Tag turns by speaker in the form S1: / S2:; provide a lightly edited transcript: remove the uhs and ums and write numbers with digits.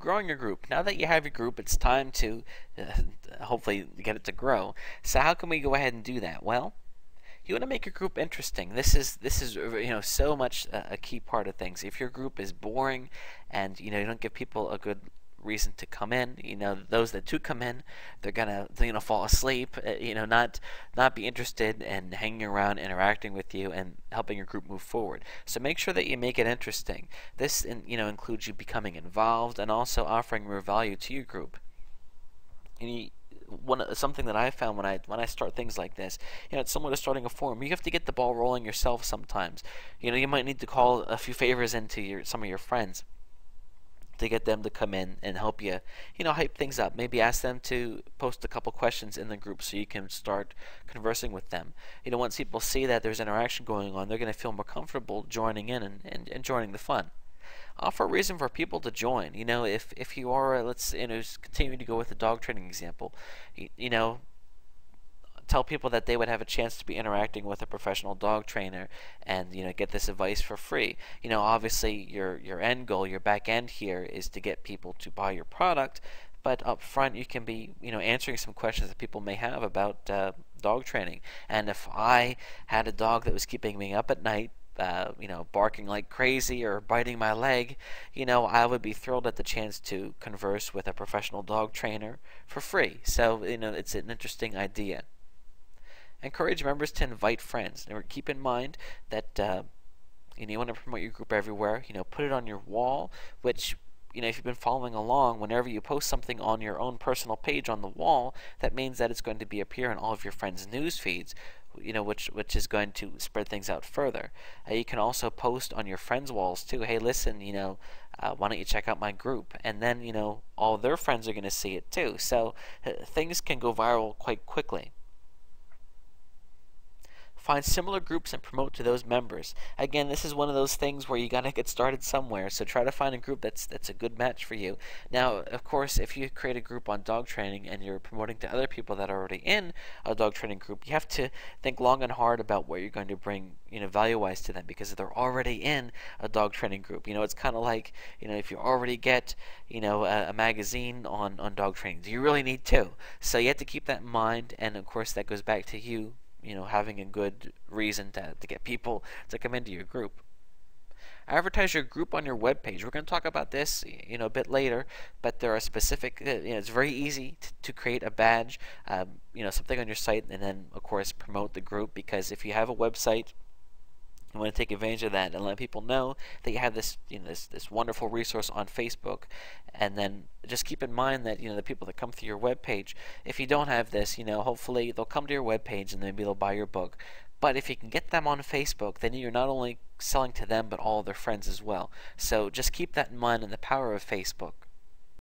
S1: growing your group. Now that you have your group, it's time to hopefully get it to grow. So how can we go ahead and do that? Well, you want to make your group interesting. This is so much a key part of things. If your group is boring and you don't give people a good reason to come in, those that do come in, they're gonna fall asleep, not be interested in hanging around, interacting with you, and helping your group move forward. So make sure that you make it interesting. This includes you becoming involved and also offering real value to your group. And something that I found when I start things like this, it's similar to starting a forum. You have to get the ball rolling yourself sometimes. You might need to call a few favors into some of your friends to get them to come in and help you, hype things up. Maybe ask them to post a couple questions in the group so you can start conversing with them. Once people see that there's interaction going on, they're going to feel more comfortable joining in and joining the fun. Offer a reason for people to join. If you are, let's continue to go with the dog training example, tell people that they would have a chance to be interacting with a professional dog trainer and get this advice for free. Obviously your end goal, your back end here is to get people to buy your product, but up front you can be answering some questions that people may have about dog training. And if I had a dog that was keeping me up at night, barking like crazy or biting my leg, I would be thrilled at the chance to converse with a professional dog trainer for free. So, it's an interesting idea. Encourage members to invite friends. Now, keep in mind that you want to promote your group everywhere. Put it on your wall, which if you've been following along, whenever you post something on your own personal page on the wall, that means that it's going to be appear in all of your friends' news feeds, which is going to spread things out further. You can also post on your friends' walls too. Hey, listen, why don't you check out my group? And then all their friends are going to see it too. So things can go viral quite quickly. Find similar groups and promote to those members. Again, this is one of those things where you gotta get started somewhere. So try to find a group that's a good match for you. Now, of course, if you create a group on dog training and you're promoting to other people that are already in a dog training group, you have to think long and hard about what you're going to bring, value-wise to them, because they're already in a dog training group. It's kind of like, if you already get, a magazine on dog training, do you really need two? So you have to keep that in mind, and of course that goes back to you having a good reason to get people to come into your group. Advertise your group on your webpage. We're going to talk about this, a bit later, but there are specific, it's very easy to create a badge, something on your site, and then, of course, promote the group, because if you have a website, you want to take advantage of that and let people know that you have this, this wonderful resource on Facebook. And then just keep in mind that, the people that come through your web page, if you don't have this, hopefully they'll come to your web page and maybe they'll buy your book. But if you can get them on Facebook, then you're not only selling to them, but all of their friends as well. So just keep that in mind, and the power of Facebook.